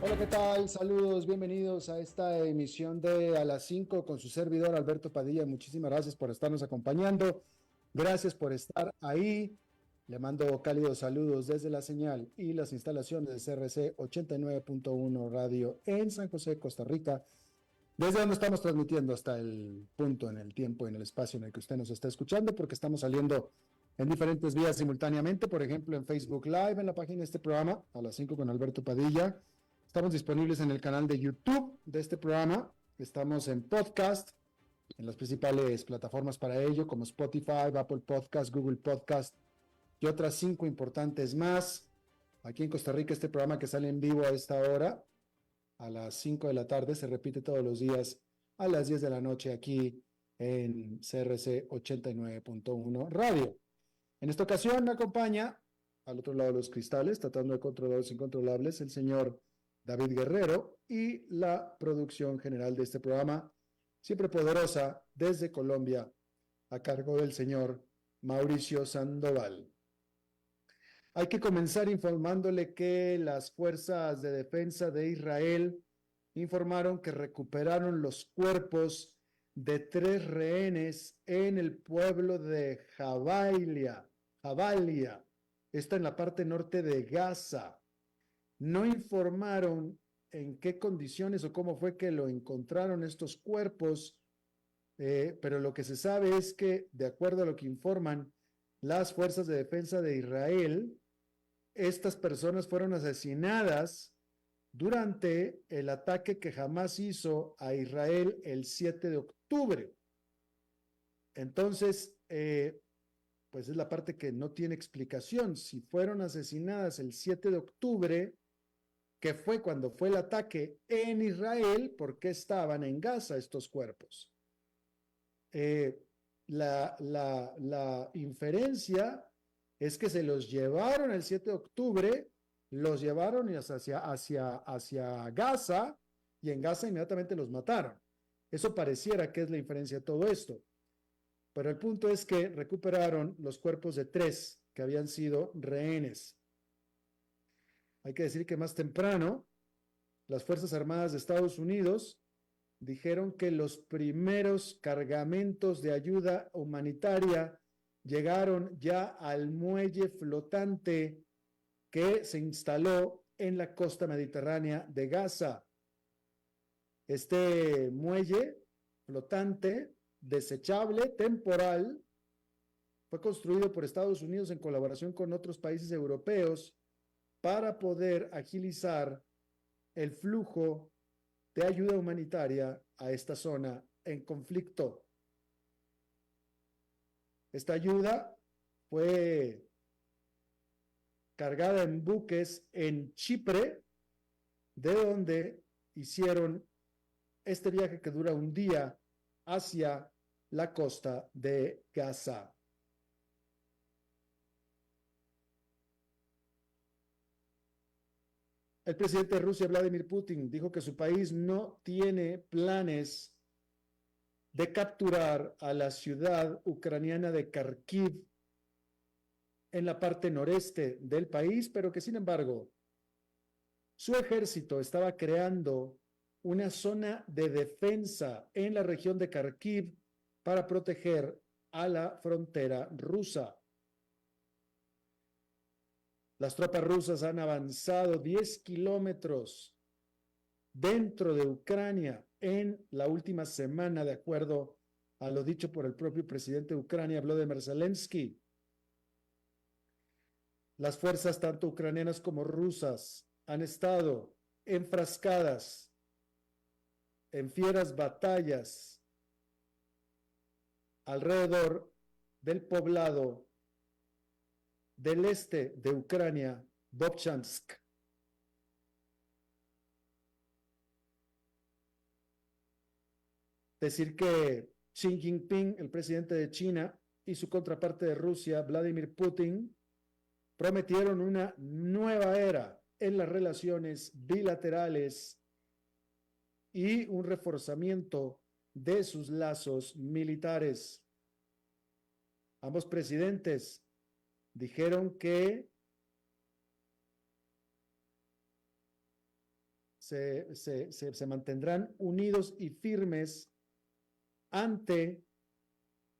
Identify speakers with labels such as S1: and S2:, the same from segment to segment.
S1: Hola, ¿qué tal? Saludos, bienvenidos a esta emisión de A las 5 con su servidor Alberto Padilla. Muchísimas gracias por estarnos acompañando. Gracias por estar ahí. Le mando cálidos saludos desde la señal y las instalaciones de CRC 89.1 Radio en San José, Costa Rica, desde donde estamos transmitiendo hasta el punto en el tiempo, en el espacio en el que usted nos está escuchando, porque estamos saliendo en diferentes vías simultáneamente, por ejemplo, en Facebook Live, en la página de este programa, A las 5 con Alberto Padilla. Estamos disponibles en el canal de YouTube de este programa. Estamos en podcast, en las principales plataformas para ello, como Spotify, Apple Podcast, Google Podcast y otras 5 importantes más. Aquí en Costa Rica, este programa que sale en vivo a esta hora, a las 5 de la tarde, se repite todos los días a las 10 de la noche aquí en CRC 89.1 Radio. En esta ocasión me acompaña, al otro lado de los cristales, tratando de controlar los incontrolables, el señor David Guerrero y la producción general de este programa, siempre poderosa, desde Colombia, a cargo del señor Mauricio Sandoval. Hay que comenzar informándole que las fuerzas de defensa de Israel informaron que recuperaron los cuerpos de 3 rehenes en el pueblo de Jabalia. Está en la parte norte de Gaza. No informaron en qué condiciones o cómo fue que lo encontraron estos cuerpos, pero lo que se sabe es que, de acuerdo a lo que informan las fuerzas de defensa de Israel, estas personas fueron asesinadas durante el ataque que Hamás hizo a Israel el 7 de octubre. Entonces, pues es la parte que no tiene explicación. Si fueron asesinadas el 7 de octubre, que fue cuando fue el ataque en Israel, ¿por qué estaban en Gaza estos cuerpos? La inferencia es que se los llevaron el 7 de octubre, los llevaron hacia Gaza y en Gaza inmediatamente los mataron. Eso pareciera que es la inferencia de todo esto. Pero el punto es que recuperaron los cuerpos de 3 que habían sido rehenes. Hay que decir que más temprano, las Fuerzas Armadas de Estados Unidos dijeron que los primeros cargamentos de ayuda humanitaria llegaron ya al muelle flotante que se instaló en la costa mediterránea de Gaza. Este muelle flotante, desechable, temporal, fue construido por Estados Unidos en colaboración con otros países europeos para poder agilizar el flujo de ayuda humanitaria a esta zona en conflicto. Esta ayuda fue cargada en buques en Chipre, de donde hicieron este viaje que dura un día hacia la costa de Gaza. El presidente de Rusia, Vladimir Putin, dijo que su país no tiene planes de capturar a la ciudad ucraniana de Kharkiv en la parte noreste del país, pero que sin embargo su ejército estaba creando una zona de defensa en la región de Kharkiv para proteger a la frontera rusa. Las tropas rusas han avanzado 10 kilómetros dentro de Ucrania en la última semana, de acuerdo a lo dicho por el propio presidente de Ucrania, Volodymyr Zelensky. Las fuerzas tanto ucranianas como rusas han estado enfrascadas en fieras batallas alrededor del poblado del este de Ucrania, Vovchansk. Decir que Xi Jinping, el presidente de China, y su contraparte de Rusia, Vladimir Putin, prometieron una nueva era en las relaciones bilaterales y un reforzamiento de sus lazos militares. Ambos presidentes dijeron que se mantendrán unidos y firmes ante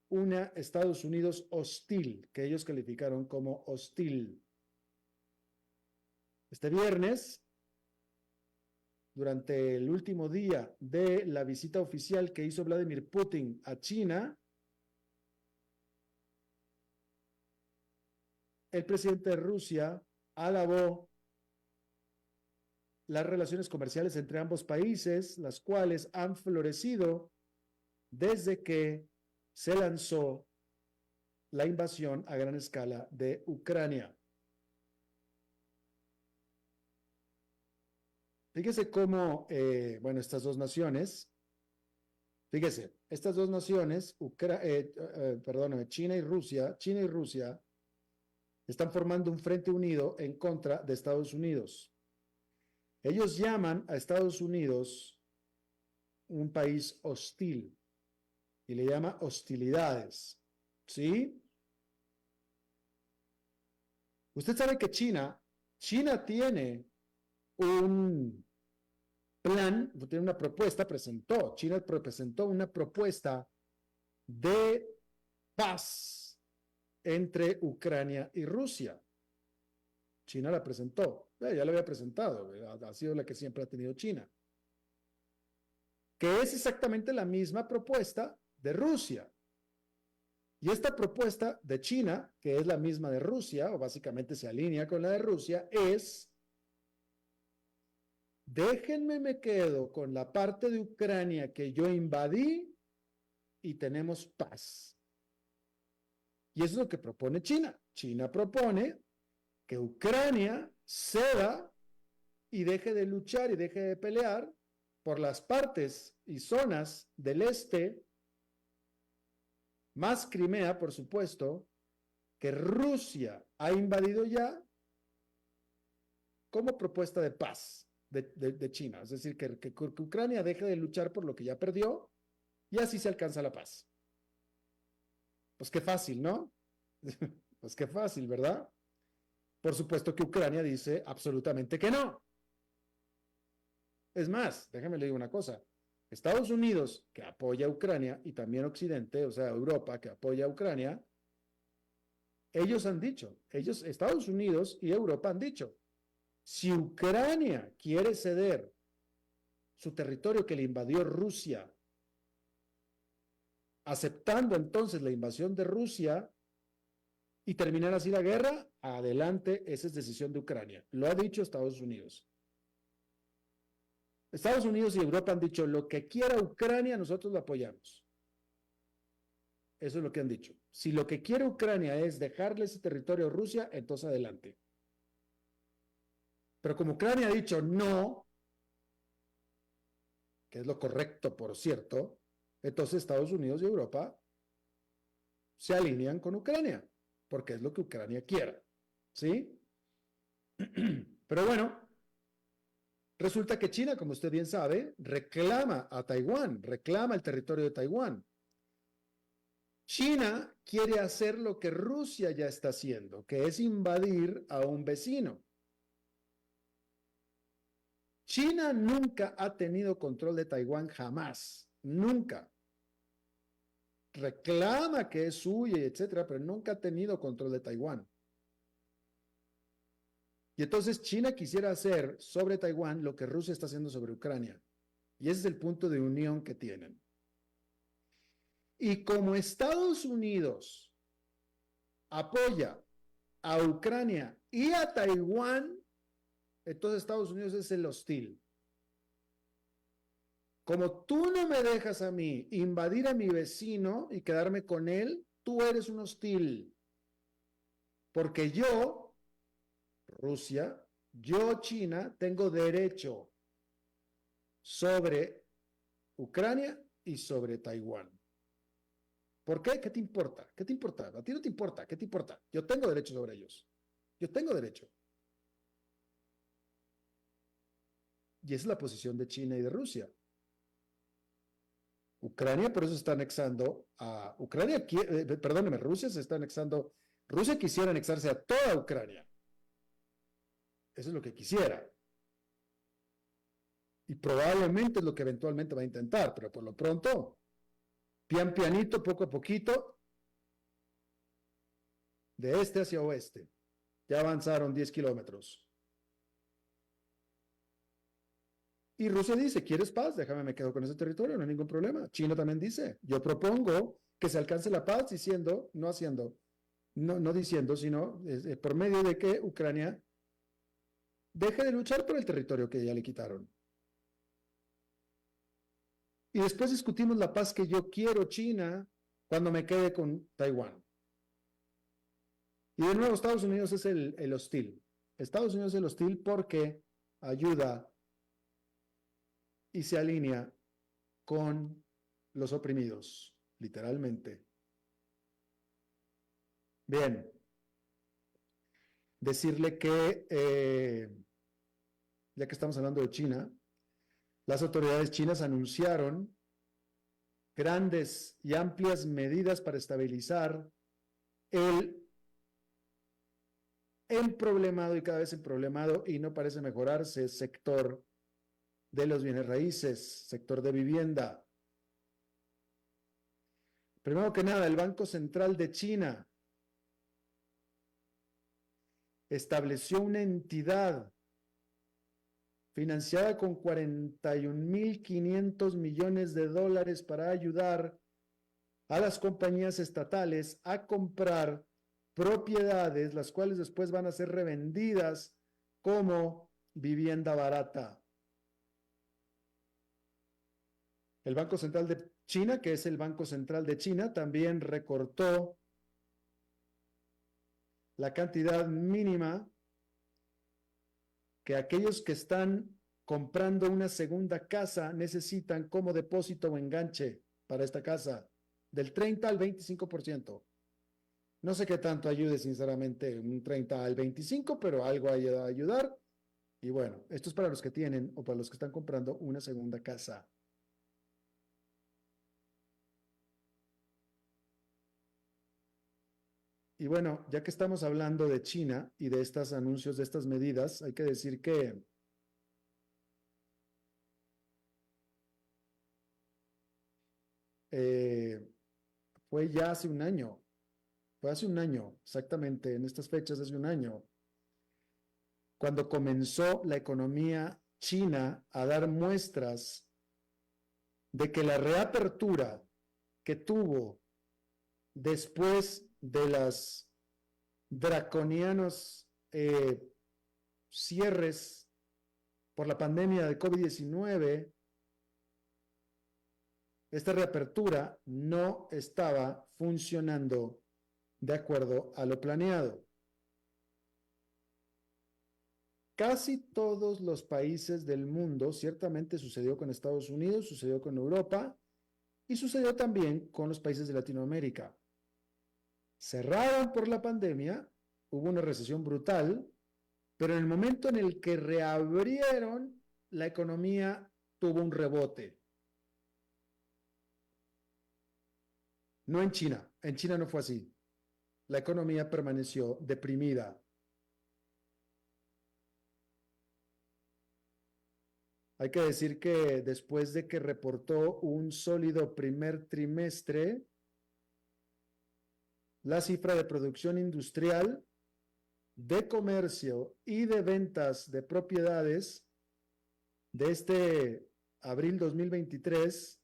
S1: una Estados Unidos hostil, que ellos calificaron como hostil. Este viernes, durante el último día de la visita oficial que hizo Vladimir Putin a China, el presidente de Rusia alabó las relaciones comerciales entre ambos países, las cuales han florecido desde que se lanzó la invasión a gran escala de Ucrania. Fíjese cómo, estas dos naciones, China y Rusia, están formando un frente unido en contra de Estados Unidos. Ellos llaman a Estados Unidos un país hostil y le llama hostilidades, ¿sí? Usted sabe que China tiene un plan, tiene una propuesta, China presentó una propuesta de paz entre Ucrania y Rusia. China la presentó, ya la había presentado, ha sido la que siempre ha tenido China, que es exactamente la misma propuesta de Rusia. Y esta propuesta de China, que es la misma de Rusia, o básicamente se alinea con la de Rusia, es: déjenme me quedo con la parte de Ucrania que yo invadí y tenemos paz. Y eso es lo que propone China. China propone que Ucrania ceda y deje de luchar y deje de pelear por las partes y zonas del este, más Crimea, por supuesto, que Rusia ha invadido ya, como propuesta de paz de China. Es decir, que Ucrania deje de luchar por lo que ya perdió y así se alcanza la paz. Pues qué fácil, ¿no? Pues qué fácil, ¿verdad? Por supuesto que Ucrania dice absolutamente que no. Es más, déjame le digo una cosa. Estados Unidos, que apoya a Ucrania, y también Occidente, o sea, Europa, que apoya a Ucrania, ellos han dicho, Estados Unidos y Europa han dicho, si Ucrania quiere ceder su territorio que le invadió Rusia, aceptando entonces la invasión de Rusia y terminar así la guerra, adelante, esa es decisión de Ucrania. Lo ha dicho Estados Unidos. Estados Unidos y Europa han dicho, lo que quiera Ucrania, nosotros lo apoyamos. Eso es lo que han dicho. Si lo que quiere Ucrania es dejarle ese territorio a Rusia, entonces adelante. Pero como Ucrania ha dicho no, que es lo correcto, por cierto, entonces Estados Unidos y Europa se alinean con Ucrania, porque es lo que Ucrania quiera. ¿Sí? Pero bueno, resulta que China, como usted bien sabe, reclama a Taiwán, reclama el territorio de Taiwán. China quiere hacer lo que Rusia ya está haciendo, que es invadir a un vecino. China nunca ha tenido control de Taiwán, jamás, nunca. Reclama que es suya, etcétera, pero nunca ha tenido control de Taiwán. Y entonces China quisiera hacer sobre Taiwán lo que Rusia está haciendo sobre Ucrania. Y ese es el punto de unión que tienen. Y como Estados Unidos apoya a Ucrania y a Taiwán, entonces Estados Unidos es el hostil. Como tú no me dejas a mí invadir a mi vecino y quedarme con él, tú eres un hostil. Porque yo, Rusia, yo, China, tengo derecho sobre Ucrania y sobre Taiwán. ¿Por qué? ¿Qué te importa? ¿Qué te importa? A ti no te importa. ¿Qué te importa? Yo tengo derecho sobre ellos. Yo tengo derecho. Y esa es la posición de China y de Rusia. Ucrania por eso está anexando a Ucrania, perdóneme, Rusia se está anexando, Rusia quisiera anexarse a toda Ucrania. Eso es lo que quisiera. Y probablemente es lo que eventualmente va a intentar, pero por lo pronto, pian pianito, poco a poquito, de este hacia oeste. Ya avanzaron 10 kilómetros. Y Rusia dice, ¿quieres paz? Déjame, me quedo con ese territorio, no hay ningún problema. China también dice, yo propongo que se alcance la paz diciendo, no haciendo, no diciendo, sino por medio de que Ucrania deje de luchar por el territorio que ya le quitaron. Y después discutimos la paz que yo quiero, China, cuando me quede con Taiwán. Y de nuevo, Estados Unidos es el hostil. Estados Unidos es el hostil porque ayuda y se alinea con los oprimidos, literalmente. Bien, decirle que, ya que estamos hablando de China, las autoridades chinas anunciaron grandes y amplias medidas para estabilizar el emproblemado y cada vez emproblemado y no parece mejorarse sector de los bienes raíces, sector de vivienda. Primero que nada, el Banco Central de China estableció una entidad financiada con 41.500 millones de dólares para ayudar a las compañías estatales a comprar propiedades, las cuales después van a ser revendidas como vivienda barata. El Banco Central de China, que es el Banco Central de China, también recortó la cantidad mínima que aquellos que están comprando una segunda casa necesitan como depósito o enganche para esta casa, del 30 al 25%. No sé qué tanto ayude, sinceramente, un 30 al 25, pero algo hay a ayudar. Y bueno, esto es para los que tienen o para los que están comprando una segunda casa. Y bueno, ya que estamos hablando de China y de estos anuncios, de estas medidas, hay que decir que eh, fue ya hace un año, fue hace un año, exactamente, en estas fechas hace un año, cuando comenzó la economía china a dar muestras de que la reapertura que tuvo después de las draconianos cierres por la pandemia de COVID-19, esta reapertura no estaba funcionando de acuerdo a lo planeado. Casi todos los países del mundo, ciertamente sucedió con Estados Unidos, sucedió con Europa y sucedió también con los países de Latinoamérica. Cerraron por la pandemia, hubo una recesión brutal, pero en el momento en el que reabrieron, la economía tuvo un rebote. No en China no fue así. La economía permaneció deprimida. Hay que decir que después de que reportó un sólido primer trimestre, la cifra de producción industrial, de comercio y de ventas de propiedades de este abril 2023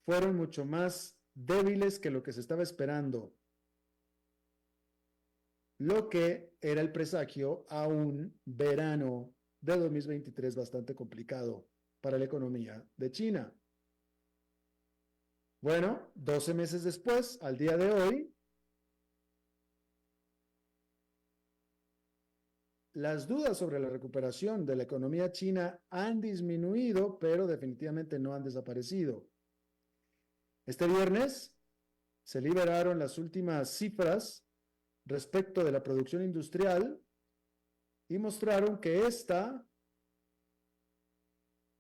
S1: fueron mucho más débiles que lo que se estaba esperando, lo que era el presagio a un verano de 2023 bastante complicado para la economía de China. Bueno, 12 meses después, al día de hoy, las dudas sobre la recuperación de la economía china han disminuido, pero definitivamente no han desaparecido. Este viernes se liberaron las últimas cifras respecto de la producción industrial y mostraron que esta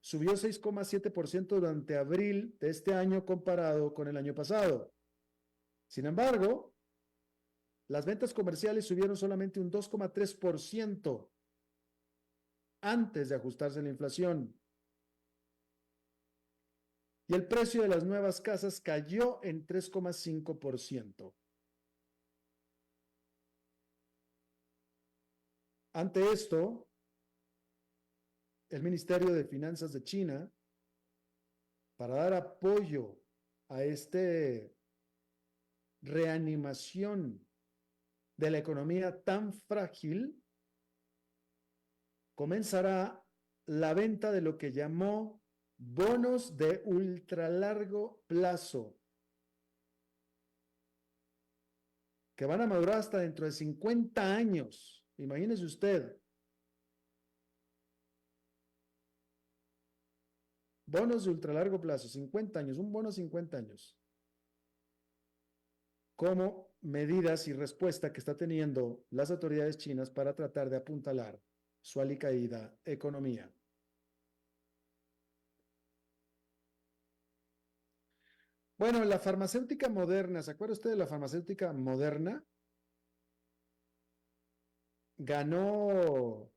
S1: subió 6,7% durante abril de este año comparado con el año pasado. Sin embargo, las ventas comerciales subieron solamente un 2,3%, antes de ajustarse la inflación. Y el precio de las nuevas casas cayó en 3,5%. Ante esto, el Ministerio de Finanzas de China, para dar apoyo a esta reanimación de la economía tan frágil, comenzará la venta de lo que llamó bonos de ultralargo plazo, que van a madurar hasta dentro de 50 años. Imagínese usted. Bonos de ultralargo plazo, 50 años, un bono 50 años. Como medidas y respuesta que está teniendo las autoridades chinas para tratar de apuntalar su alicaída economía. Bueno, la farmacéutica Moderna, ¿se acuerda usted de la farmacéutica Moderna? Ganó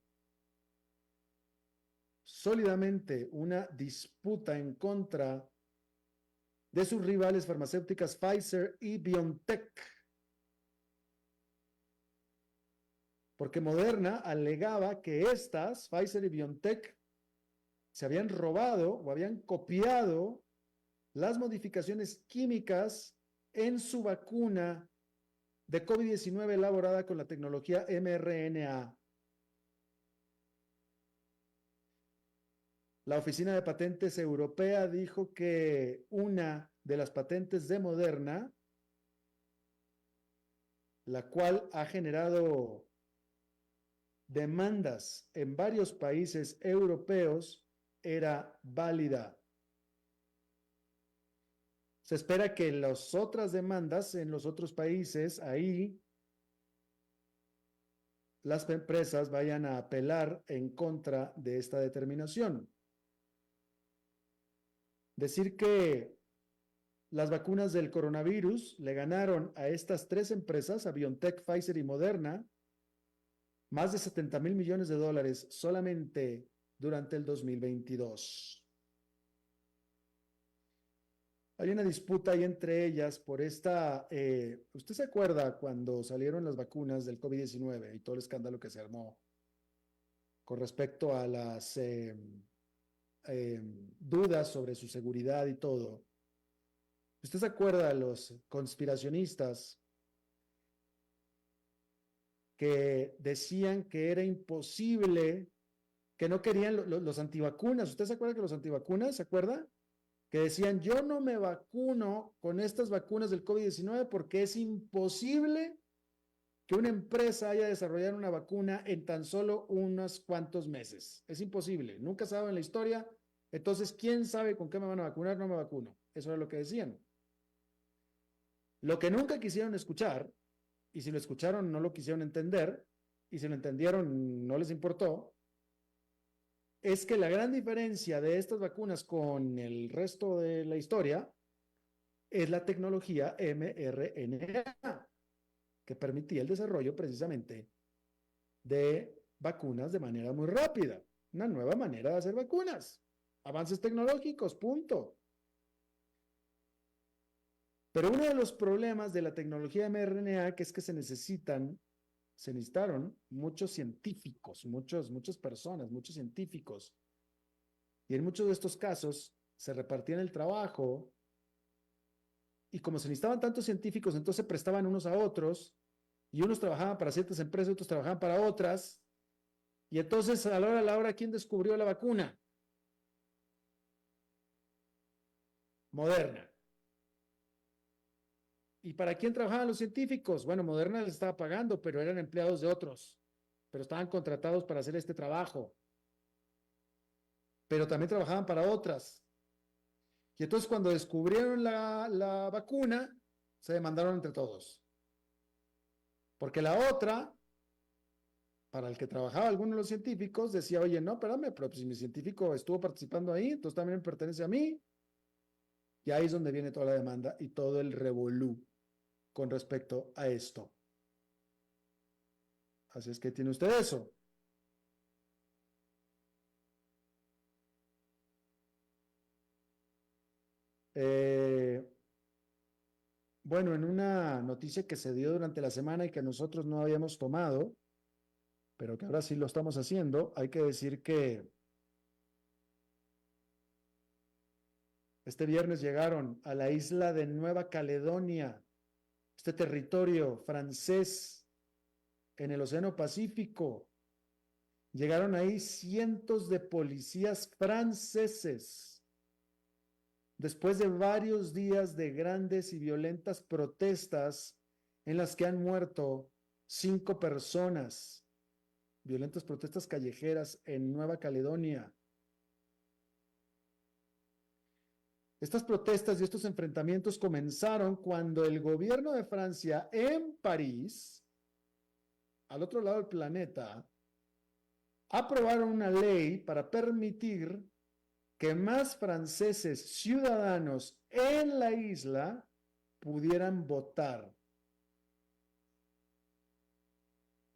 S1: sólidamente una disputa en contra de sus rivales farmacéuticas Pfizer y BioNTech, porque Moderna alegaba que estas, Pfizer y BioNTech, se habían robado o habían copiado las modificaciones químicas en su vacuna de COVID-19 elaborada con la tecnología mRNA. La Oficina de Patentes Europea dijo que una de las patentes de Moderna, la cual ha generado demandas en varios países europeos, era válida. Se espera que las otras demandas en los otros países, ahí las empresas vayan a apelar en contra de esta determinación. Decir que las vacunas del coronavirus le ganaron a estas tres empresas, a BioNTech, Pfizer y Moderna, más de 70,000 millones de dólares solamente durante el 2022. Hay una disputa ahí entre ellas por esta, ¿usted se acuerda cuando salieron las vacunas del COVID-19 y todo el escándalo que se armó con respecto a las dudas sobre su seguridad y todo? ¿Usted se acuerda de los conspiracionistas que decían que era imposible, que no querían los antivacunas? ¿Usted se acuerda que los antivacunas, se acuerda? Que decían, yo no me vacuno con estas vacunas del COVID-19 porque es imposible que una empresa haya desarrollado una vacuna en tan solo unos cuantos meses. Es imposible, nunca se ha dado en la historia. Entonces, ¿quién sabe con qué me van a vacunar? No me vacuno. Eso era lo que decían. Lo que nunca quisieron escuchar, y si lo escucharon no lo quisieron entender, y si lo entendieron no les importó, es que la gran diferencia de estas vacunas con el resto de la historia es la tecnología mRNA, que permitía el desarrollo precisamente de vacunas de manera muy rápida. Una nueva manera de hacer vacunas. Avances tecnológicos, punto. Pero uno de los problemas de la tecnología mRNA que es que se necesitaron muchos científicos, muchas personas, muchos científicos. Y en muchos de estos casos se repartían el trabajo y como se necesitaban tantos científicos, entonces se prestaban unos a otros y unos trabajaban para ciertas empresas, otros trabajaban para otras. Y entonces a la hora, ¿quién descubrió la vacuna? Moderna. ¿Y para quién trabajaban los científicos? Bueno, Moderna les estaba pagando, pero eran empleados de otros, pero estaban contratados para hacer este trabajo. Pero también trabajaban para otras. Y entonces cuando descubrieron la vacuna, se demandaron entre todos. Porque la otra, para el que trabajaba alguno de los científicos, decía, oye, no, espérame, pero si mi científico estuvo participando ahí, entonces también me pertenece a mí. Y ahí es donde viene toda la demanda y todo el revolú con respecto a esto. Así es que tiene usted eso. Eh, bueno, en una noticia que se dio durante la semana y que nosotros no habíamos tomado, pero que ahora sí lo estamos haciendo, hay que decir que este viernes llegaron a la isla de Nueva Caledonia, este territorio francés en el Océano Pacífico. Llegaron ahí cientos de policías franceses después de varios días de grandes y violentas protestas en las que han muerto 5 personas, violentas protestas callejeras en Nueva Caledonia. Estas protestas y estos enfrentamientos comenzaron cuando el gobierno de Francia en París, al otro lado del planeta, aprobaron una ley para permitir que más franceses ciudadanos en la isla pudieran votar.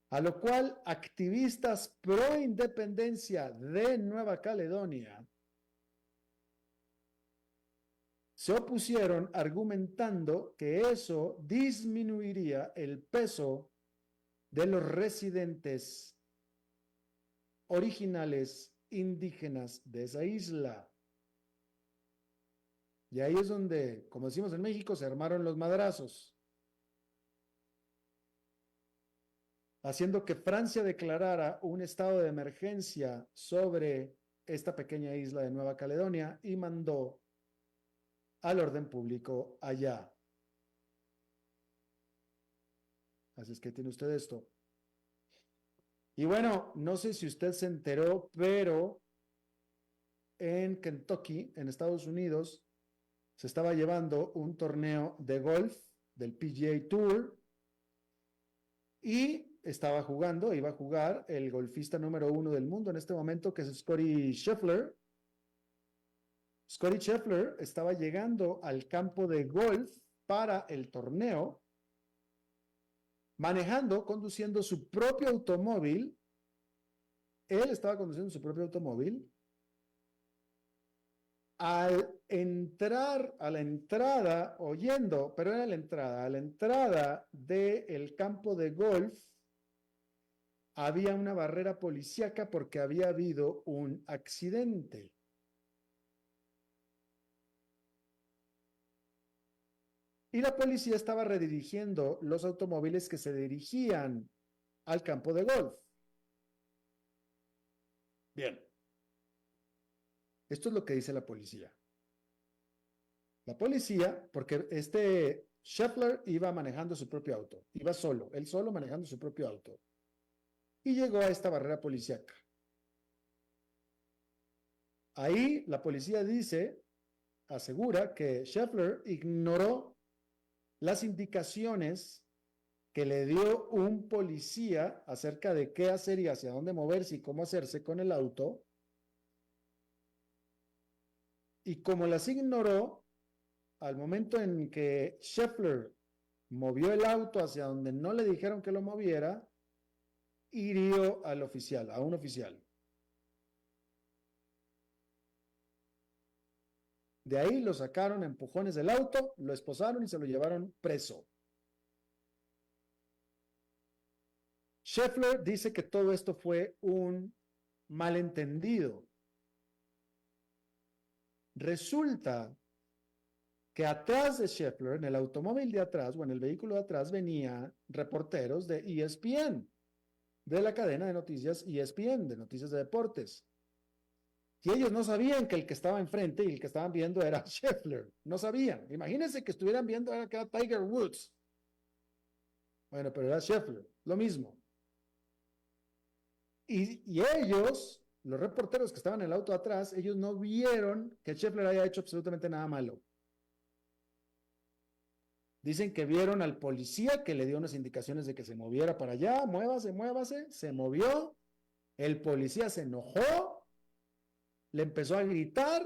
S1: A lo cual activistas pro independencia de Nueva Caledonia se opusieron argumentando que eso disminuiría el peso de los residentes originales indígenas de esa isla. Y ahí es donde, como decimos en México, se armaron los madrazos, haciendo que Francia declarara un estado de emergencia sobre esta pequeña isla de Nueva Caledonia y mandó al orden público allá. Así es que tiene usted esto. Y bueno, no sé si usted se enteró, pero en Kentucky, en Estados Unidos, se estaba llevando un torneo de golf del PGA Tour y iba a jugar el golfista número 1 del mundo en este momento, que es Scottie Scheffler. Scottie Scheffler estaba llegando al campo de golf para el torneo, conduciendo su propio automóvil. Él estaba conduciendo su propio automóvil. Al entrar a la entrada, pero era a la entrada del campo de golf, había una barrera policíaca porque había habido un accidente. Y la policía estaba redirigiendo los automóviles que se dirigían al campo de golf. Bien. Esto es lo que dice la policía. La policía, porque este Scheffler iba manejando su propio auto, iba solo, él solo manejando su propio auto. Y llegó a esta barrera policíaca. Ahí la policía asegura que Scheffler ignoró las indicaciones que le dio un policía acerca de qué hacer y hacia dónde moverse y cómo hacerse con el auto. Y como las ignoró, al momento en que Scheffler movió el auto hacia donde no le dijeron que lo moviera, hirió al oficial, a un oficial. De ahí lo sacaron a empujones del auto, lo esposaron y se lo llevaron preso. Scheffler dice que todo esto fue un malentendido. Resulta que atrás de Scheffler, en el automóvil de atrás o en el vehículo de atrás, venían reporteros de ESPN, de la cadena de noticias ESPN, de noticias de deportes. Y ellos no sabían que el que estaba enfrente y el que estaban viendo era Scheffler. No sabían. Imagínense que estuvieran viendo que era Tiger Woods. Bueno, pero era Scheffler, lo mismo. Y ellos, los reporteros que estaban en el auto atrás, ellos no vieron que Scheffler haya hecho absolutamente nada malo. Dicen que vieron al policía que le dio unas indicaciones de que se moviera para allá, muévase, muévase, se movió, el policía se enojó, le empezó a gritar,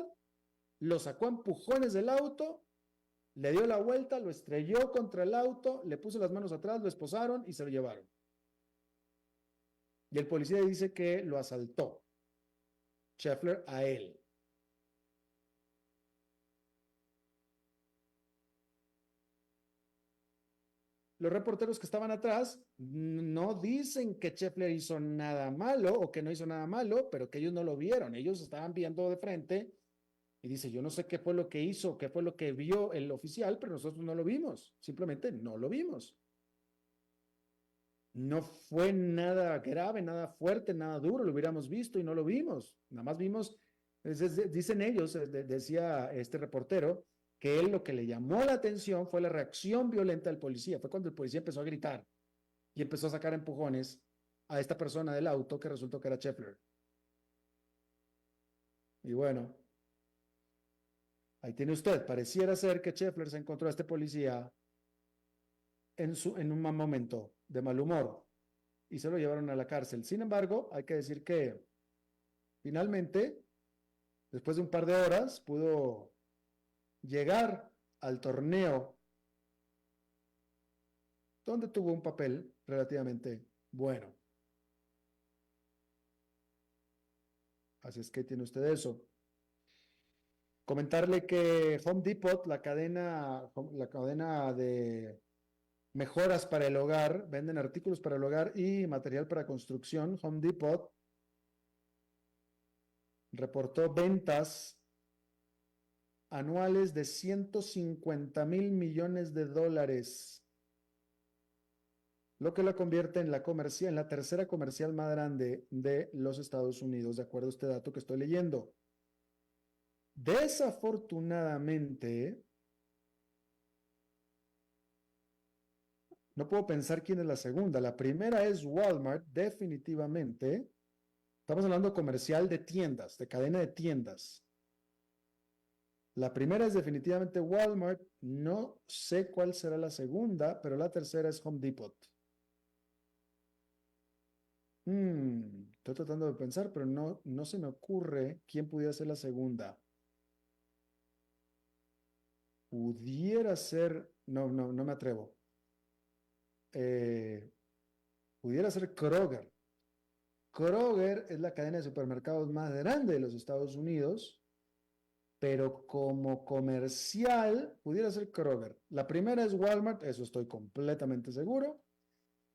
S1: lo sacó a empujones del auto, le dio la vuelta, lo estrelló contra el auto, le puso las manos atrás, lo esposaron y se lo llevaron. Y el policía dice que lo asaltó, Scheffler, a él. los reporteros que estaban atrás no dicen que Scheffler hizo nada malo o que no hizo nada malo, pero que ellos no lo vieron. Ellos estaban viendo de frente y dice, yo no sé qué fue lo que hizo, qué fue lo que vio el oficial, pero nosotros no lo vimos. Simplemente no lo vimos. No fue nada grave, nada fuerte, nada duro, lo hubiéramos visto y no lo vimos. Nada más vimos, dicen ellos, decía este reportero, que él lo que le llamó la atención fue la reacción violenta del policía. Fue cuando el policía empezó a gritar y empezó a sacar empujones a esta persona del auto que resultó que era Scheffler. Y bueno, ahí tiene usted. Pareciera ser que Scheffler se encontró a este policía en un mal momento de mal humor y se lo llevaron a la cárcel. Sin embargo, hay que decir que finalmente, después de un par de horas, pudo llegar al torneo donde tuvo un papel relativamente bueno. Así es que tiene usted eso. Comentarle que Home Depot, la cadena de mejoras para el hogar, venden artículos para el hogar y material para construcción. Home Depot reportó ventas anuales de 150 mil millones de dólares, lo que la convierte en en la tercera comercial más grande de los Estados Unidos, de acuerdo a este dato que estoy leyendo. Desafortunadamente, no puedo pensar quién es la segunda. La primera es Walmart, definitivamente. Estamos hablando comercial de tiendas, de cadena de tiendas. La primera es definitivamente Walmart. No sé cuál será la segunda, pero la tercera es Home Depot. Estoy tratando de pensar, pero no se me ocurre quién pudiera ser la segunda. Pudiera ser, no me atrevo. Pudiera ser Kroger. Kroger es la cadena de supermercados más grande de los Estados Unidos, pero como comercial pudiera ser Kroger. La primera es Walmart, eso estoy completamente seguro.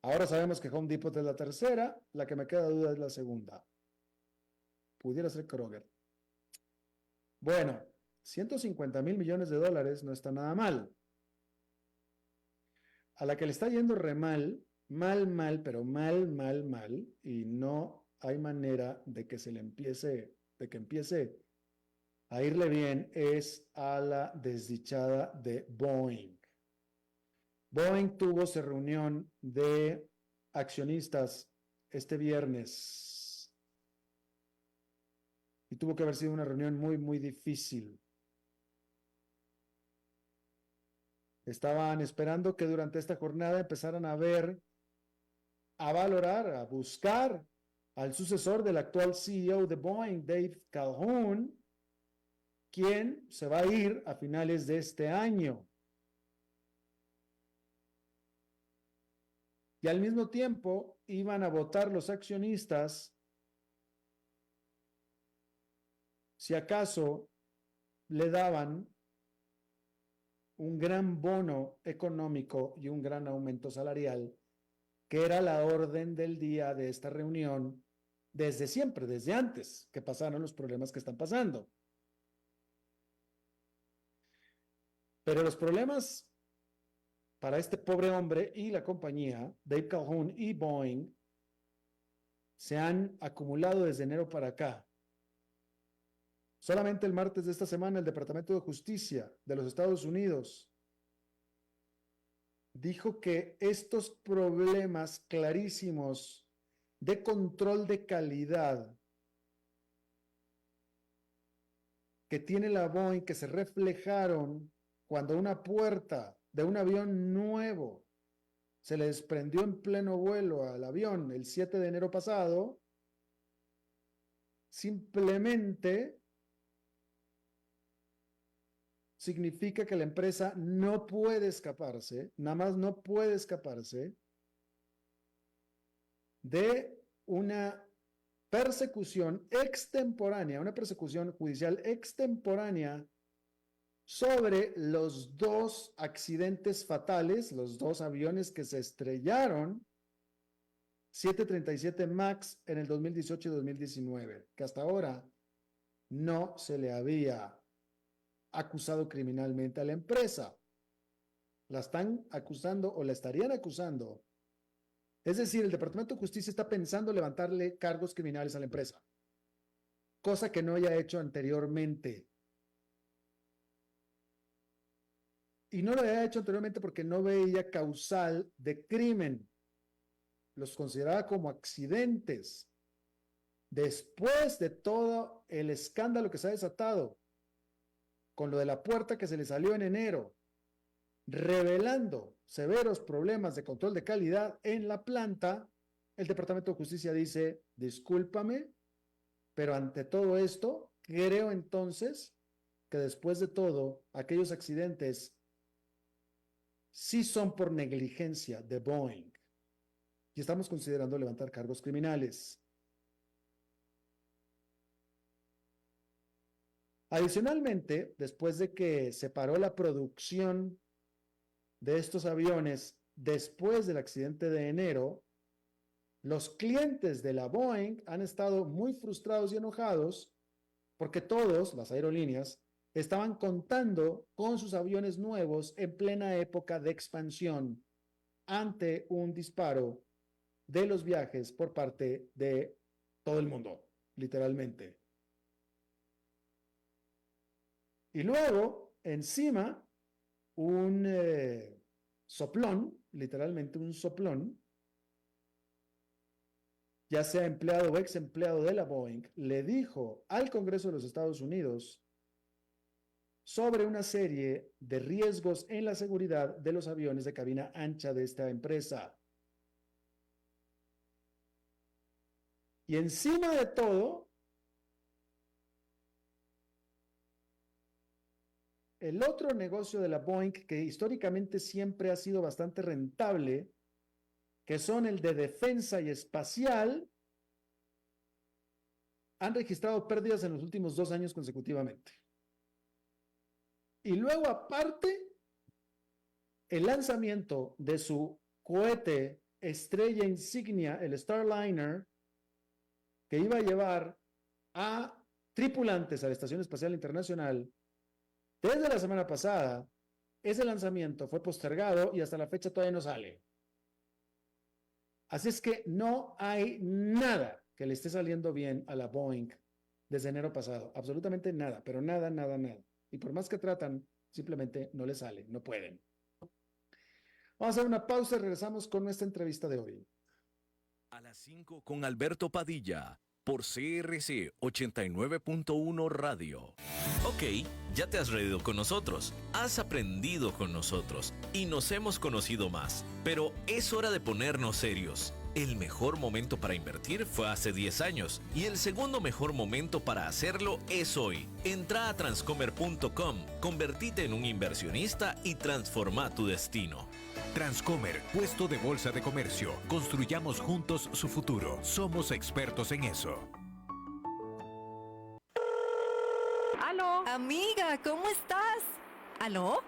S1: Ahora sabemos que Home Depot es la tercera, la que me queda duda es la segunda. Pudiera ser Kroger. Bueno, 150 mil millones de dólares no está nada mal. A la que le está yendo re mal, pero mal, y no hay manera de que de que empiece a irle bien, es a la desdichada de Boeing. Boeing tuvo su reunión de accionistas este viernes y tuvo que haber sido una reunión muy difícil. Estaban esperando que durante esta jornada empezaran a ver, a valorar, a buscar al sucesor del actual CEO de Boeing, Dave Calhoun, quien se va a ir a finales de este año. Y al mismo tiempo iban a votar los accionistas si acaso le daban un gran bono económico y un gran aumento salarial, que era la orden del día de esta reunión desde siempre, desde antes que pasaron los problemas que están pasando. Pero los problemas para este pobre hombre y la compañía, Dave Calhoun y Boeing, se han acumulado desde enero para acá. Solamente el martes de esta semana, el Departamento de Justicia de los Estados Unidos dijo que estos problemas clarísimos de control de calidad que tiene la Boeing, que se reflejaron cuando una puerta de un avión nuevo se le desprendió en pleno vuelo al avión el 7 de enero pasado, simplemente significa que la empresa no puede escaparse, nada más no puede escaparse de una persecución extemporánea, una persecución judicial extemporánea sobre los dos accidentes fatales, los dos aviones que se estrellaron, 737 MAX en el 2018 y 2019, que hasta ahora no se le había acusado criminalmente a la empresa. La están acusando o la estarían acusando. Es decir, el Departamento de Justicia está pensando levantarle cargos criminales a la empresa, cosa que no haya hecho anteriormente. Y no lo había hecho anteriormente porque no veía causal de crimen. Los consideraba como accidentes. Después de todo el escándalo que se ha desatado, con lo de la puerta que se le salió en enero, revelando severos problemas de control de calidad en la planta, el Departamento de Justicia dice, discúlpame, pero ante todo esto, creo entonces que después de todo, aquellos accidentes sí son por negligencia de Boeing. Y estamos considerando levantar cargos criminales. Adicionalmente, después de que se paró la producción de estos aviones después del accidente de enero, los clientes de la Boeing han estado muy frustrados y enojados porque todos, las aerolíneas, estaban contando con sus aviones nuevos en plena época de expansión ante un disparo de los viajes por parte de todo el mundo, literalmente. Y luego, encima, un soplón, literalmente un soplón, ya sea empleado o ex empleado de la Boeing, le dijo al Congreso de los Estados Unidos sobre una serie de riesgos en la seguridad de los aviones de cabina ancha de esta empresa. Y encima de todo, el otro negocio de la Boeing, que históricamente siempre ha sido bastante rentable, que son el de defensa y espacial, han registrado pérdidas en los últimos 2 años consecutivamente. Y luego, aparte, el lanzamiento de su cohete estrella insignia, el Starliner, que iba a llevar a tripulantes a la Estación Espacial Internacional, desde la semana pasada, ese lanzamiento fue postergado y hasta la fecha todavía no sale. Así es que no hay nada que le esté saliendo bien a la Boeing desde enero pasado. Absolutamente nada, pero nada, nada, nada. Y por más que tratan, simplemente no les sale, no pueden. Vamos a hacer una pausa y regresamos con nuestra entrevista de hoy.
S2: A las 5 con Alberto Padilla, por CRC 89.1 Radio.
S3: Ok, ya te has reído con nosotros, has aprendido con nosotros y nos hemos conocido más. Pero es hora de ponernos serios. El mejor momento para invertir fue hace 10 años y el segundo mejor momento para hacerlo es hoy. Entra a transcomer.com, convertite en un inversionista y transforma tu destino.
S4: Transcomer, puesto de bolsa de comercio. Construyamos juntos su futuro. Somos expertos en eso.
S5: ¿Aló?
S6: Amiga, ¿cómo estás? ¿Aló?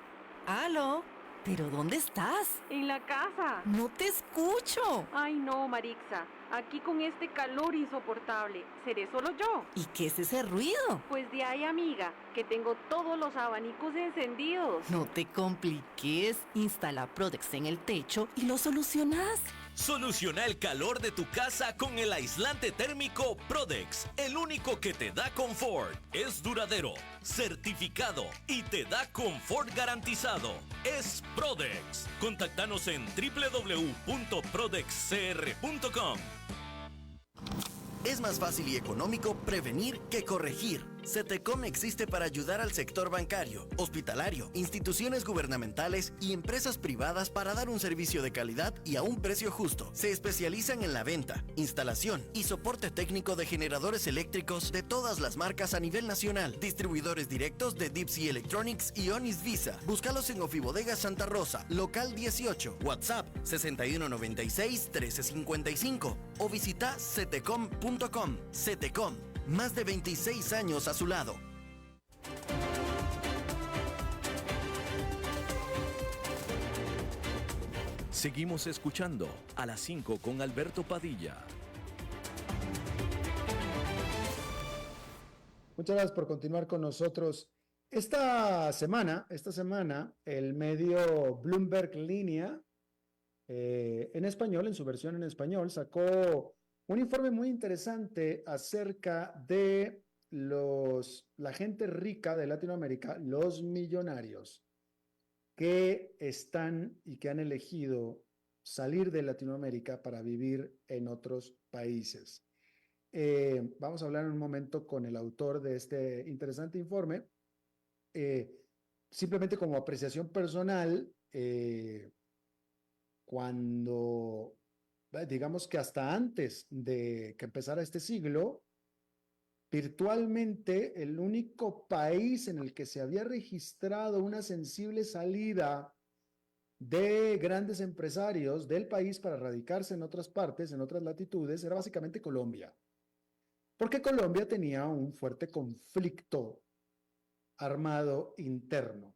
S6: ¿Aló? ¿Pero dónde estás?
S5: En la casa.
S6: No te escucho.
S5: Ay, no, Marixa. Aquí con este calor insoportable. ¿Seré solo yo?
S6: ¿Y qué es ese ruido?
S5: Pues de ahí, amiga, que tengo todos los abanicos encendidos.
S6: No te compliques. Instala Prodex en el techo y lo solucionas.
S3: Soluciona el calor de tu casa con el aislante térmico Prodex, el único que te da confort, es duradero, certificado y te da confort garantizado. Es Prodex. Contáctanos en www.prodexcr.com.
S7: Es más fácil y económico prevenir que corregir. CETECOM existe para ayudar al sector bancario, hospitalario, instituciones gubernamentales y empresas privadas para dar un servicio de calidad y a un precio justo. Se especializan en la venta, instalación y soporte técnico de generadores eléctricos de todas las marcas a nivel nacional. Distribuidores directos de Deep Sea Electronics y Onis Visa. Búscalos en Ofibodega Santa Rosa, local 18, WhatsApp 6196-1355 o visita cetecom.com. CETECOM. Más de 26 años a su lado.
S2: Seguimos escuchando a las 5 con Alberto Padilla.
S1: Muchas gracias por continuar con nosotros. Esta semana, el medio Bloomberg Línea, en español, en su versión en español, sacó un informe muy interesante acerca de la gente rica de Latinoamérica, los millonarios, que están y que han elegido salir de Latinoamérica para vivir en otros países. Vamos a hablar en un momento con el autor de este interesante informe. Simplemente como apreciación personal, cuando, digamos que hasta antes de que empezara este siglo, virtualmente el único país en el que se había registrado una sensible salida de grandes empresarios del país para radicarse en otras partes, en otras latitudes, era básicamente Colombia. Porque Colombia tenía un fuerte conflicto armado interno.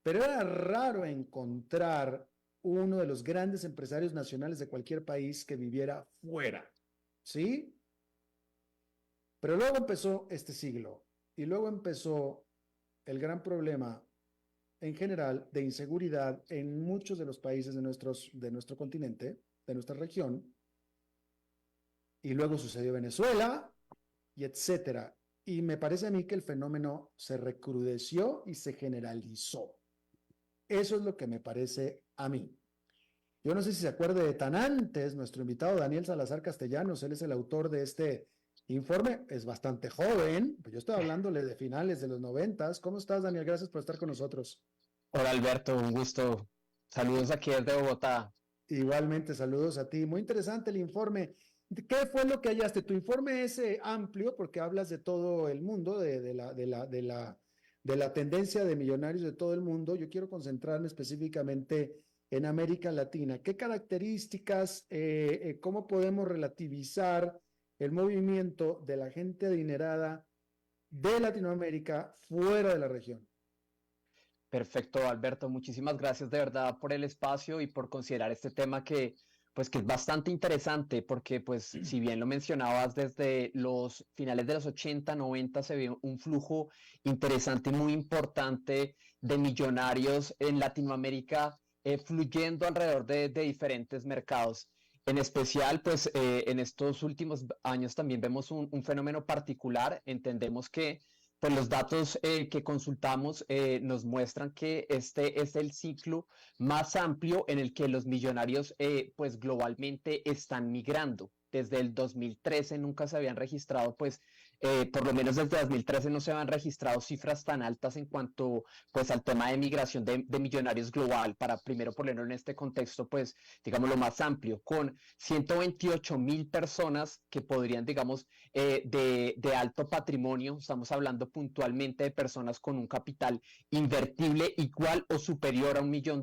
S1: Pero era raro encontrar uno de los grandes empresarios nacionales de cualquier país que viviera fuera, ¿sí? Pero luego empezó este siglo y luego empezó el gran problema en general de inseguridad en muchos de los países de nuestro continente, de nuestra región, y luego sucedió Venezuela y etcétera. Y me parece a mí que el fenómeno se recrudeció y se generalizó. Eso es lo que me parece a mí. Yo no sé si se acuerde de tan antes, nuestro invitado Daniel Salazar Castellanos, él es el autor de este informe, es bastante joven, pues yo estoy hablándole de finales de los 90. ¿Cómo estás, Daniel? Gracias por estar con nosotros.
S8: Hola Alberto, un gusto. Saludos aquí desde Bogotá.
S1: Igualmente, saludos a ti. Muy interesante el informe. ¿Qué fue lo que hallaste? Tu informe es amplio porque hablas de todo el mundo, de la tendencia de millonarios de todo el mundo. Yo quiero concentrarme específicamente en América Latina. ¿Qué características, cómo podemos relativizar el movimiento de la gente adinerada de Latinoamérica fuera de la región?
S8: Perfecto, Alberto. Muchísimas gracias de verdad por el espacio y por considerar este tema que es bastante interesante porque, si bien lo mencionabas, desde los finales de los 80, 90 se vio un flujo interesante y muy importante de millonarios en Latinoamérica fluyendo alrededor de diferentes mercados. En especial, en estos últimos años también vemos un fenómeno particular. Entendemos que los datos que consultamos nos muestran que este es el ciclo más amplio en el que los millonarios globalmente están migrando. Desde el 2013 nunca se habían registrado, por lo menos desde 2013 no se habían registrado cifras tan altas en cuanto al tema de migración de millonarios global, para primero ponerlo en este contexto, digamos lo más amplio, con 128,000 personas que podrían, digamos, de alto patrimonio. Estamos hablando puntualmente de personas con un capital invertible igual o superior a $1 millón.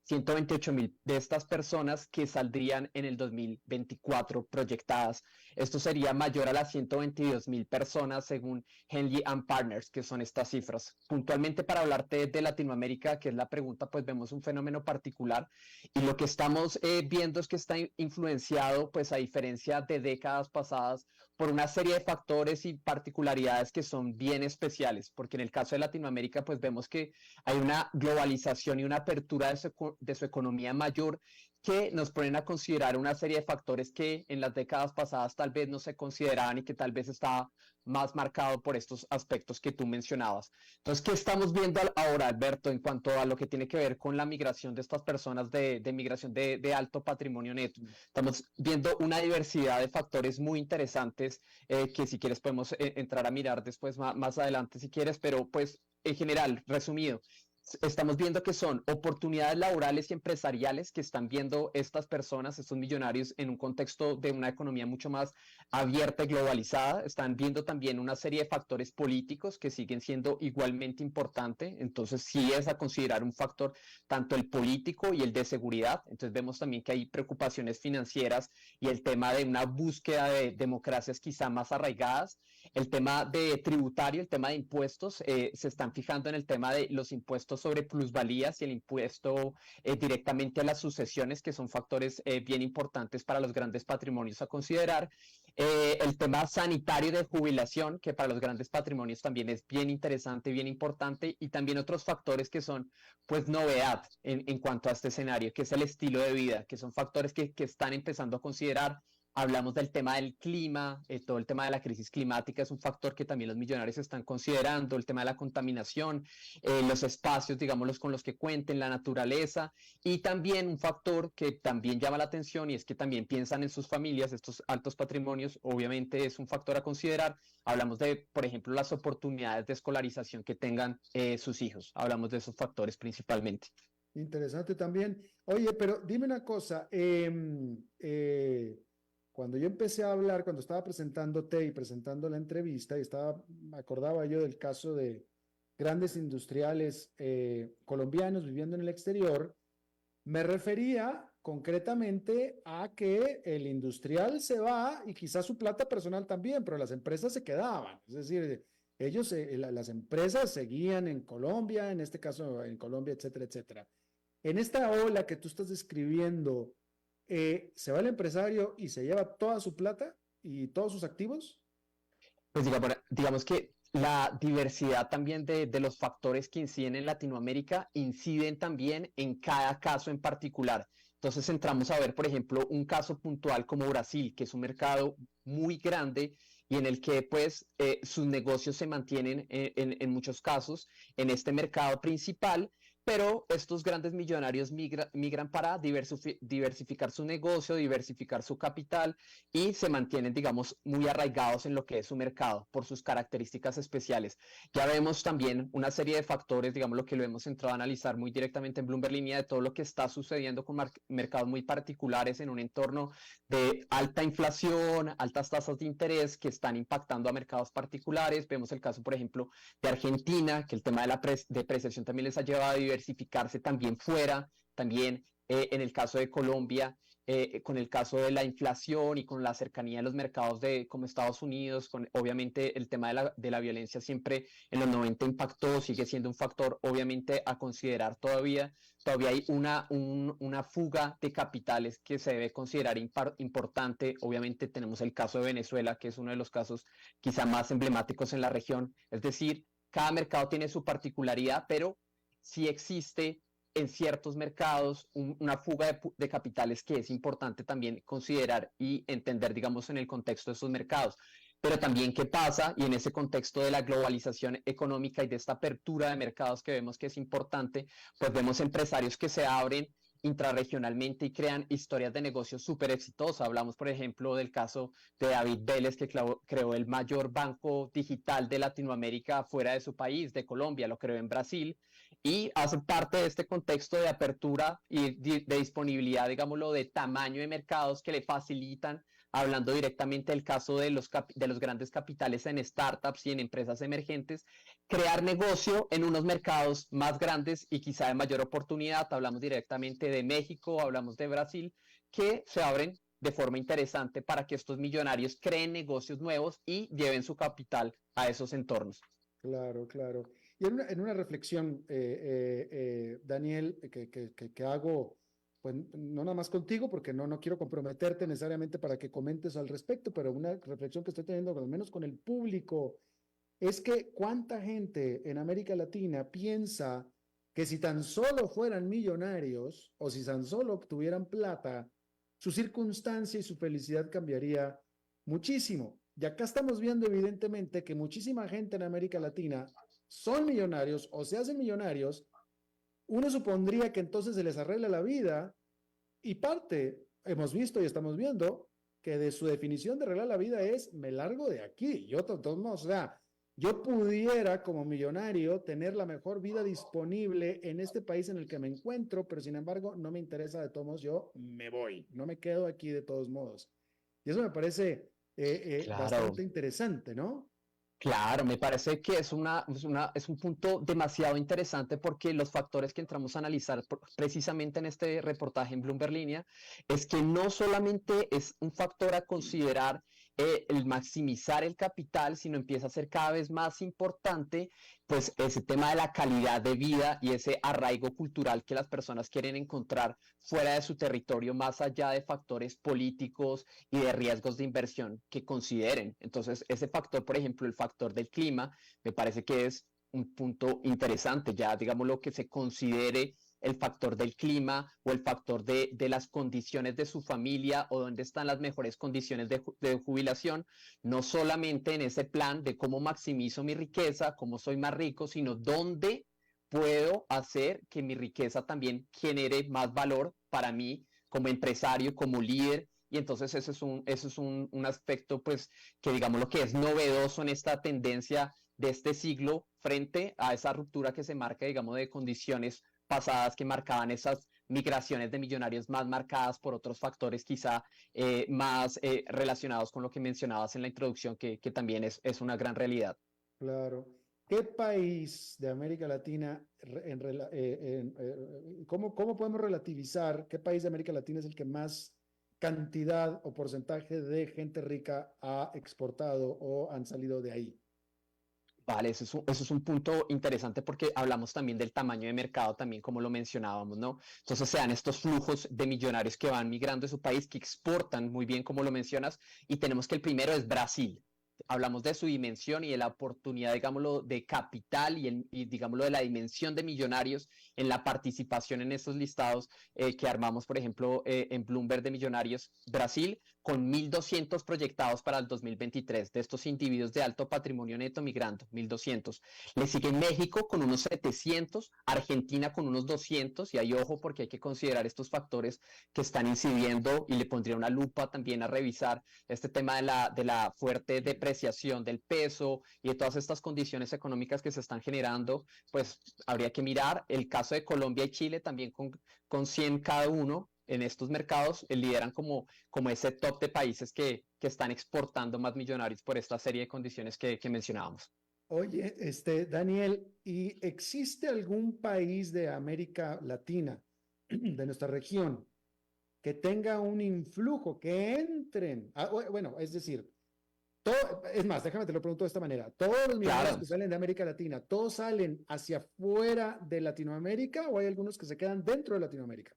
S8: 128,000 de estas personas que saldrían en el 2024 proyectadas. Esto sería mayor a las 122,000 personas según Henley & Partners, que son estas cifras. Puntualmente, para hablarte de Latinoamérica, que es la pregunta, vemos un fenómeno particular y lo que estamos viendo es que está influenciado, a diferencia de décadas pasadas, por una serie de factores y particularidades que son bien especiales, porque en el caso de Latinoamérica vemos que hay una globalización y una apertura de su economía mayor que nos ponen a considerar una serie de factores que en las décadas pasadas tal vez no se consideraban y que tal vez está más marcado por estos aspectos que tú mencionabas. Entonces, ¿qué estamos viendo ahora, Alberto, en cuanto a lo que tiene que ver con la migración de estas personas de migración de alto patrimonio neto? Estamos viendo una diversidad de factores muy interesantes que si quieres podemos entrar a mirar después más adelante si quieres, pero en general, resumido, estamos viendo que son oportunidades laborales y empresariales que están viendo estas personas, estos millonarios, en un contexto de una economía mucho más abierta y globalizada. Están viendo también una serie de factores políticos que siguen siendo igualmente importantes. Entonces, sí es a considerar un factor tanto el político y el de seguridad. Entonces, vemos también que hay preocupaciones financieras y el tema de una búsqueda de democracias quizá más arraigadas. El tema de tributario, el tema de impuestos, se están fijando en el tema de los impuestos sobre plusvalías y el impuesto directamente a las sucesiones, que son factores bien importantes para los grandes patrimonios a considerar. El tema sanitario de jubilación, que para los grandes patrimonios también es bien interesante, bien importante, y también otros factores que son pues novedad en cuanto a este escenario, que es el estilo de vida, que son factores que están empezando a considerar. Hablamos del tema del clima, todo el tema de la crisis climática es un factor que también los millonarios están considerando, el tema de la contaminación, los espacios, digámoslos, con los que cuenten, la naturaleza, y también un factor que también llama la atención y es que también piensan en sus familias, estos altos patrimonios, obviamente es un factor a considerar. Hablamos de, por ejemplo, las oportunidades de escolarización que tengan sus hijos, hablamos de esos factores principalmente.
S1: Interesante también. Oye, pero dime una cosa, cuando yo empecé a hablar, cuando estaba presentándote y presentando la entrevista, me acordaba yo del caso de grandes industriales colombianos viviendo en el exterior, me refería concretamente a que el industrial se va y quizás su plata personal también, pero las empresas se quedaban. Es decir, las empresas seguían en Colombia, en este caso en Colombia, etcétera, etcétera. En esta ola que tú estás describiendo, ¿se va el empresario y se lleva toda su plata y todos sus activos?
S8: Pues digamos que la diversidad también de los factores que inciden en Latinoamérica inciden también en cada caso en particular. Entonces entramos a ver, por ejemplo, un caso puntual como Brasil, que es un mercado muy grande y en el que pues sus negocios se mantienen en muchos casos en este mercado principal, pero estos grandes millonarios migran para diversificar su negocio, diversificar su capital y se mantienen, digamos, muy arraigados en lo que es su mercado por sus características especiales. Ya vemos también una serie de factores, digamos, lo que lo hemos entrado a analizar muy directamente en Bloomberg Línea de todo lo que está sucediendo con mercados muy particulares en un entorno de alta inflación, altas tasas de interés que están impactando a mercados particulares. Vemos el caso, por ejemplo, de Argentina, que el tema de la depreciación también les ha llevado a diversificarse también fuera, también en el caso de Colombia, con el caso de la inflación y con la cercanía de los mercados como Estados Unidos, con obviamente el tema de la violencia siempre en los 90 impactó, sigue siendo un factor obviamente a considerar todavía hay una fuga de capitales que se debe considerar importante. Obviamente tenemos el caso de Venezuela, que es uno de los casos quizá más emblemáticos en la región, es decir, cada mercado tiene su particularidad, pero sí existe en ciertos mercados una fuga de capitales que es importante también considerar y entender, digamos, en el contexto de estos mercados. Pero también qué pasa, y en ese contexto de la globalización económica y de esta apertura de mercados que vemos que es importante, pues vemos empresarios que se abren intrarregionalmente y crean historias de negocios súper exitosas. Hablamos, por ejemplo, del caso de David Vélez, que creó el mayor banco digital de Latinoamérica fuera de su país, de Colombia, lo creó en Brasil, y hace parte de este contexto de apertura y de disponibilidad, digámoslo, de tamaño de mercados que le facilitan, hablando directamente del caso de los grandes capitales en startups y en empresas emergentes, crear negocio en unos mercados más grandes y quizá de mayor oportunidad. Hablamos directamente de México, hablamos de Brasil, que se abren de forma interesante para que estos millonarios creen negocios nuevos y lleven su capital a esos entornos.
S1: Claro, claro. Y en una reflexión, Daniel, que hago, pues no nada más contigo, porque no quiero comprometerte necesariamente para que comentes al respecto, pero una reflexión que estoy teniendo, al menos con el público, es que cuánta gente en América Latina piensa que si tan solo fueran millonarios o si tan solo obtuvieran plata, su circunstancia y su felicidad cambiaría muchísimo. Y acá estamos viendo evidentemente que muchísima gente en América Latina son millonarios o se hacen millonarios. Uno supondría que entonces se les arregla la vida y hemos visto y estamos viendo que de su definición de arreglar la vida es me largo de aquí. Yo pudiera como millonario tener la mejor vida disponible en este país en el que me encuentro, pero sin embargo no me interesa de todos modos, yo me voy, no me quedo aquí de todos modos. Y eso me parece
S8: Claro.
S1: bastante interesante, ¿no?
S8: Claro, me parece que es un punto demasiado interesante porque los factores que entramos a analizar precisamente en este reportaje en Bloomberg Línea es que no solamente es un factor a considerar el maximizar el capital, sino empieza a ser cada vez más importante, pues ese tema de la calidad de vida y ese arraigo cultural que las personas quieren encontrar fuera de su territorio, más allá de factores políticos y de riesgos de inversión que consideren. Entonces, ese factor, por ejemplo, el factor del clima, me parece que es un punto interesante, ya digamos lo que se considere el factor del clima o el factor de las condiciones de su familia o dónde están las mejores condiciones de jubilación, no solamente en ese plan de cómo maximizo mi riqueza, cómo soy más rico, sino dónde puedo hacer que mi riqueza también genere más valor para mí como empresario, como líder. Y entonces eso es un aspecto pues que digamos lo que es novedoso en esta tendencia de este siglo frente a esa ruptura que se marca digamos de condiciones pasadas que marcaban esas migraciones de millonarios más marcadas por otros factores quizá más relacionados con lo que mencionabas en la introducción, que también es una gran realidad.
S1: Claro. ¿Qué país de América Latina, cómo podemos relativizar qué país de América Latina es el que más cantidad o porcentaje de gente rica ha exportado o han salido de ahí?
S8: Vale, eso es un punto interesante porque hablamos también del tamaño de mercado, también como lo mencionábamos, ¿no? Entonces se dan estos flujos de millonarios que van migrando de su país, que exportan muy bien, como lo mencionas, y tenemos que el primero es Brasil. Hablamos de su dimensión y de la oportunidad, digámoslo, de capital y digámoslo, de la dimensión de millonarios en la participación en estos listados que armamos, por ejemplo, en Bloomberg de Millonarios Brasil, con 1.200 proyectados para el 2023 de estos individuos de alto patrimonio neto migrando, 1.200. Le sigue México con unos 700, Argentina con unos 200, y ahí ojo porque hay que considerar estos factores que están incidiendo y le pondría una lupa también a revisar este tema de la fuerte depreciación del peso y de todas estas condiciones económicas que se están generando, pues habría que mirar el caso de Colombia y Chile también con 100 cada uno en estos mercados, lideran como ese top de países que están exportando más millonarios por esta serie de condiciones que mencionábamos.
S1: Oye, Daniel, ¿y existe algún país de América Latina, de nuestra región, que tenga un influjo, que entren? Bueno, es decir, es más, déjame te lo pregunto de esta manera. ¿Todos los millonarios que salen de América Latina, todos salen hacia afuera de Latinoamérica o hay algunos que se quedan dentro de Latinoamérica?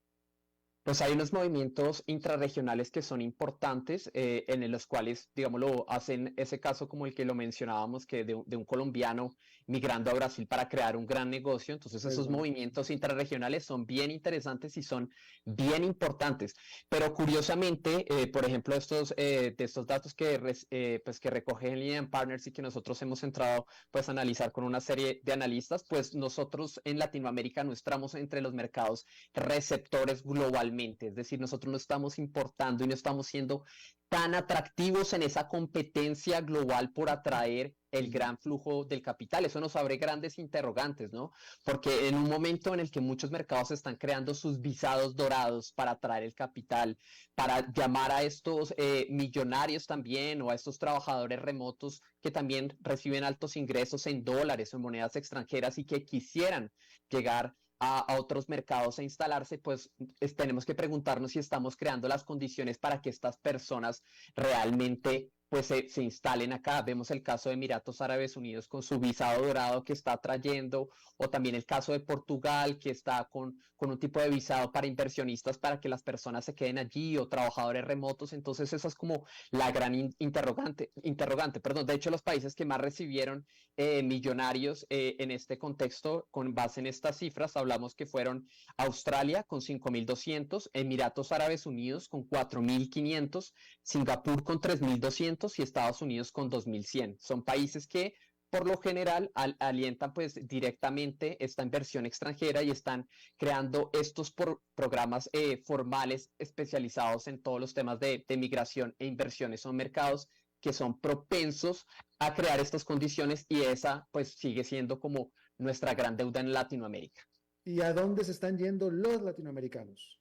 S8: Pues hay unos movimientos intrarregionales que son importantes, en los cuales, digámoslo, hacen ese caso como el que lo mencionábamos, que de un colombiano migrando a Brasil para crear un gran negocio. Entonces, esos movimientos intrarregionales son bien interesantes y son bien importantes. Pero curiosamente, por ejemplo, de estos datos pues, que recoge Linear Partners y que nosotros hemos entrado pues, a analizar con una serie de analistas, pues nosotros en Latinoamérica no estamos entre los mercados receptores globalmente. Es decir, nosotros no estamos importando y no estamos siendo tan atractivos en esa competencia global por atraer el gran flujo del capital. Eso nos abre grandes interrogantes, ¿no? Porque en un momento en el que muchos mercados están creando sus visados dorados para atraer el capital, para llamar a estos millonarios también o a estos trabajadores remotos que también reciben altos ingresos en dólares o en monedas extranjeras y que quisieran llegar a otros mercados a instalarse, pues tenemos que preguntarnos si estamos creando las condiciones para que estas personas realmente pues se instalen acá. Vemos el caso de Emiratos Árabes Unidos con su visado dorado que está trayendo, o también el caso de Portugal que está con un tipo de visado para inversionistas para que las personas se queden allí, o trabajadores remotos. Entonces esa es como la gran interrogante, perdón. De hecho, los países que más recibieron millonarios en este contexto, con base en estas cifras, hablamos que fueron Australia con 5.200, Emiratos Árabes Unidos con 4.500, Singapur con 3.200 y Estados Unidos con 2.100. Son países que por lo general alientan pues directamente esta inversión extranjera y están creando estos programas formales especializados en todos los temas de migración e inversiones. Son mercados que son propensos a crear estas condiciones y esa pues sigue siendo como nuestra gran deuda en Latinoamérica.
S1: ¿Y a dónde se están yendo los latinoamericanos?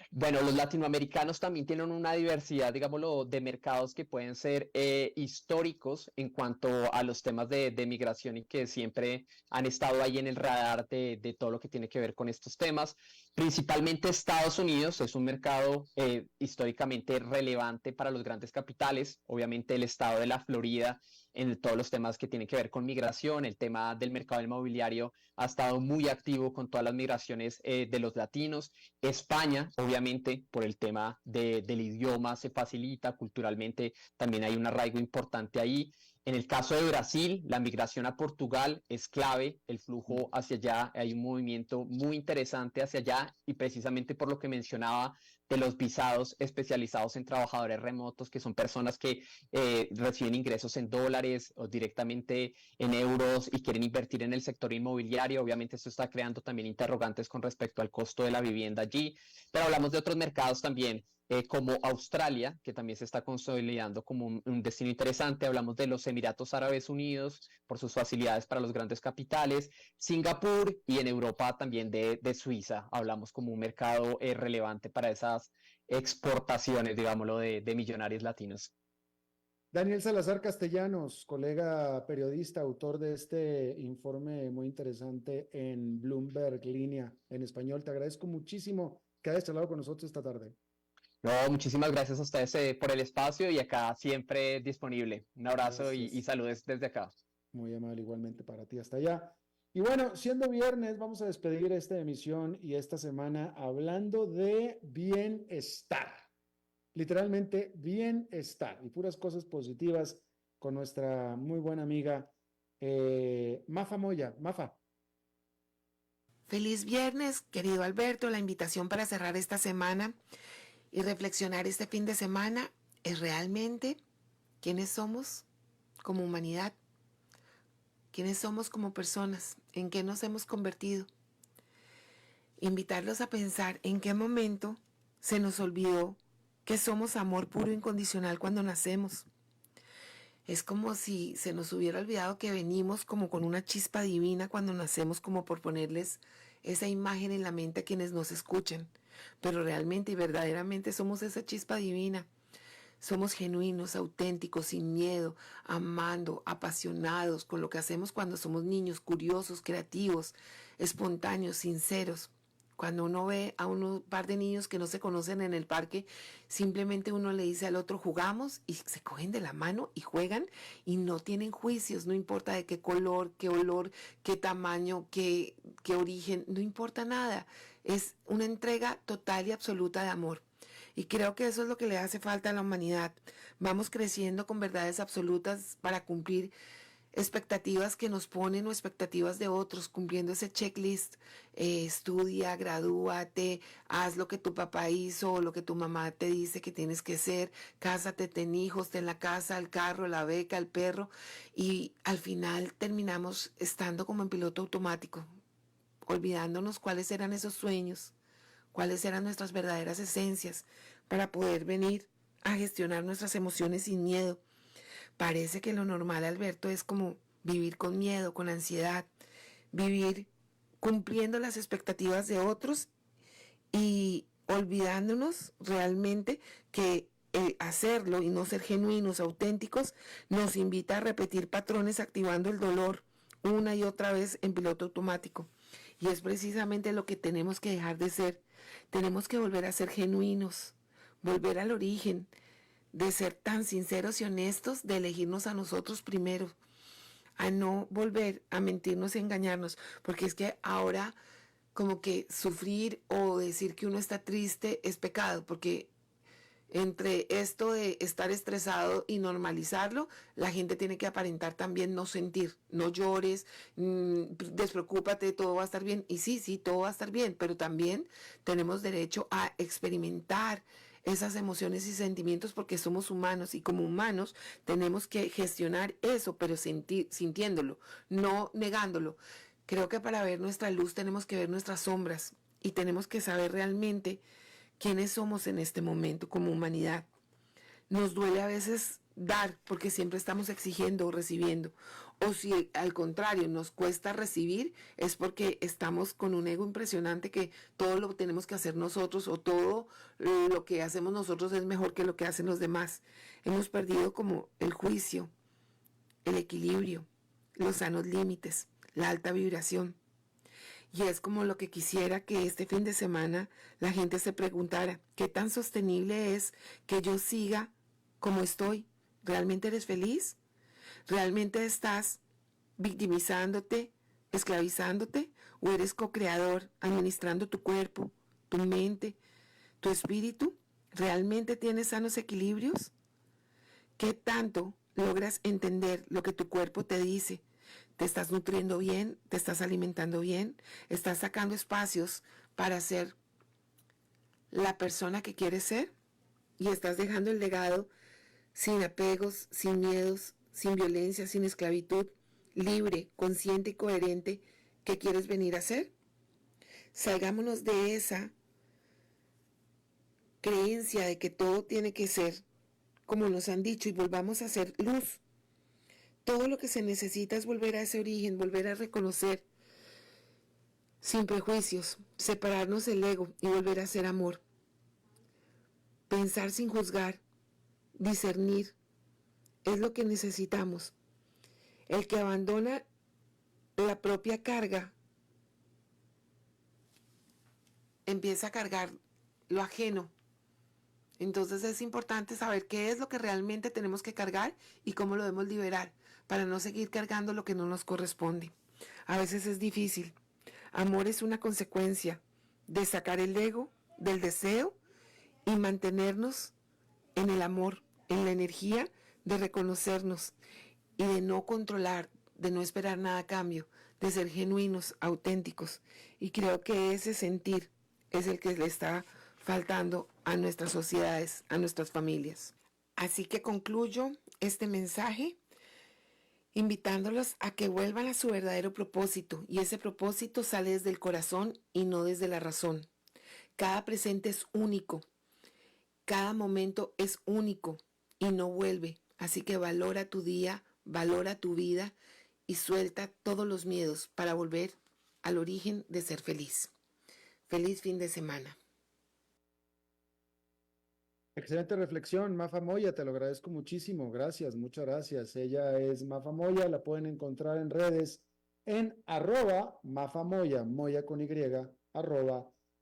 S8: Bueno, los latinoamericanos también tienen una diversidad, digámoslo, de mercados que pueden ser históricos en cuanto a los temas de migración y que siempre han estado ahí en el radar de todo lo que tiene que ver con estos temas. Principalmente Estados Unidos es un mercado históricamente relevante para los grandes capitales. Obviamente el estado de la Florida en todos los temas que tienen que ver con migración, el tema del mercado inmobiliario ha estado muy activo con todas las migraciones de los latinos. España, obviamente, por el tema del idioma se facilita, culturalmente también hay un arraigo importante ahí. En el caso de Brasil, la migración a Portugal es clave, el flujo hacia allá, hay un movimiento muy interesante hacia allá y precisamente por lo que mencionaba de los visados especializados en trabajadores remotos, que son personas que reciben ingresos en dólares o directamente en euros y quieren invertir en el sector inmobiliario. Obviamente esto está creando también interrogantes con respecto al costo de la vivienda allí, pero hablamos de otros mercados también como Australia, que también se está consolidando como un destino interesante. Hablamos de los Emiratos Árabes Unidos por sus facilidades para los grandes capitales, Singapur y en Europa también de Suiza. Hablamos como un mercado relevante para esas exportaciones, digámoslo, de millonarios latinos.
S1: Daniel Salazar Castellanos, colega periodista, autor de este informe muy interesante en Bloomberg Línea en español. Te agradezco muchísimo que hayas charlado con nosotros esta tarde.
S8: No, muchísimas gracias a ustedes por el espacio y acá siempre disponible. Un abrazo y saludos desde acá.
S1: Muy amable, igualmente para ti hasta allá. Y bueno, siendo viernes, vamos a despedir esta emisión y esta semana hablando de bienestar. Literalmente bienestar y puras cosas positivas con nuestra muy buena amiga Mafa Moya. Mafa.
S9: Feliz viernes, querido Alberto. La invitación para cerrar esta semana y reflexionar este fin de semana es realmente quiénes somos como humanidad, quiénes somos como personas, en qué nos hemos convertido. Invitarlos a pensar en qué momento se nos olvidó que somos amor puro e incondicional cuando nacemos. Es como si se nos hubiera olvidado que venimos como con una chispa divina cuando nacemos, como por ponerles esa imagen en la mente a quienes nos escuchan. Pero realmente y verdaderamente somos esa chispa divina. Somos genuinos, auténticos, sin miedo, amando, apasionados con lo que hacemos cuando somos niños, curiosos, creativos, espontáneos, sinceros. Cuando uno ve a un par de niños que no se conocen en el parque, simplemente uno le dice al otro, jugamos, y se cogen de la mano y juegan y no tienen juicios, no importa de qué color, qué olor, qué tamaño, qué origen, no importa nada. Es una entrega total y absoluta de amor. Y creo que eso es lo que le hace falta a la humanidad. Vamos creciendo con verdades absolutas para cumplir expectativas que nos ponen o expectativas de otros, cumpliendo ese checklist, estudia, gradúate, haz lo que tu papá hizo o lo que tu mamá te dice que tienes que hacer, cásate, ten hijos, ten la casa, el carro, la beca, el perro, y al final terminamos estando como en piloto automático, olvidándonos cuáles eran esos sueños, cuáles eran nuestras verdaderas esencias para poder venir a gestionar nuestras emociones sin miedo. Parece que lo normal, Alberto, es como vivir con miedo, con ansiedad, vivir cumpliendo las expectativas de otros y olvidándonos realmente que hacerlo y no ser genuinos, auténticos, nos invita a repetir patrones activando el dolor una y otra vez en piloto automático. Y es precisamente lo que tenemos que dejar de ser. Tenemos que volver a ser genuinos, volver al origen, de ser tan sinceros y honestos, de elegirnos a nosotros primero, a no volver a mentirnos y engañarnos, porque es que ahora como que sufrir o decir que uno está triste es pecado, porque entre esto de estar estresado y normalizarlo, la gente tiene que aparentar también no sentir, no llores, despreocúpate, todo va a estar bien, y sí, todo va a estar bien, pero también tenemos derecho a experimentar esas emociones y sentimientos porque somos humanos y como humanos tenemos que gestionar eso, pero sintiéndolo, no negándolo. Creo que para ver nuestra luz tenemos que ver nuestras sombras y tenemos que saber realmente quiénes somos en este momento como humanidad. Nos duele a veces dar porque siempre estamos exigiendo o recibiendo. O si al contrario nos cuesta recibir, es porque estamos con un ego impresionante que todo lo tenemos que hacer nosotros o todo lo que hacemos nosotros es mejor que lo que hacen los demás. Hemos perdido como el juicio, el equilibrio, los sanos límites, la alta vibración. Y es como lo que quisiera que este fin de semana la gente se preguntara, ¿qué tan sostenible es que yo siga como estoy? ¿Realmente eres feliz? ¿Realmente estás victimizándote, esclavizándote? ¿O eres co-creador, administrando tu cuerpo, tu mente, tu espíritu? ¿Realmente tienes sanos equilibrios? ¿Qué tanto logras entender lo que tu cuerpo te dice? ¿Te estás nutriendo bien? ¿Te estás alimentando bien? ¿Estás sacando espacios para ser la persona que quieres ser? ¿Y estás dejando el legado sin apegos, sin miedos, sin violencia, sin esclavitud, libre, consciente y coherente que quieres venir a ser? Salgámonos de esa creencia de que todo tiene que ser como nos han dicho y volvamos a hacer luz. Todo lo que se necesita es volver a ese origen, volver a reconocer sin prejuicios, separarnos del ego y volver a ser amor. Pensar sin juzgar, discernir, es lo que necesitamos. El que abandona la propia carga empieza a cargar lo ajeno. Entonces es importante saber qué es lo que realmente tenemos que cargar y cómo lo debemos liberar para no seguir cargando lo que no nos corresponde. A veces es difícil. Amor es una consecuencia de sacar el ego del deseo y mantenernos en el amor, en la energía de reconocernos y de no controlar, de no esperar nada a cambio, de ser genuinos, auténticos. Y creo que ese sentir es el que le está faltando a nuestras sociedades, a nuestras familias. Así que concluyo este mensaje invitándolos a que vuelvan a su verdadero propósito, y ese propósito sale desde el corazón y no desde la razón. Cada presente es único, cada momento es único y no vuelve, así que valora tu día, valora tu vida y suelta todos los miedos para volver al origen de ser feliz. Feliz fin de semana.
S1: Excelente reflexión, Mafa Moya, te lo agradezco muchísimo, gracias, muchas gracias. Ella es Mafa Moya, la pueden encontrar en redes en @Mafa Moya, Moya con Y,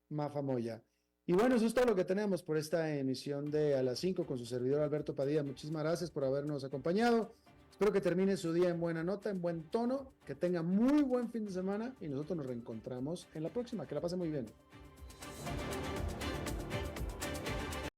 S1: @Mafa Moya. Y bueno, eso es todo lo que tenemos por esta emisión de A las 5 con su servidor Alberto Padilla. Muchísimas gracias por habernos acompañado. Espero que termine su día en buena nota, en buen tono, que tenga muy buen fin de semana y nosotros nos reencontramos en la próxima. Que la pase muy bien.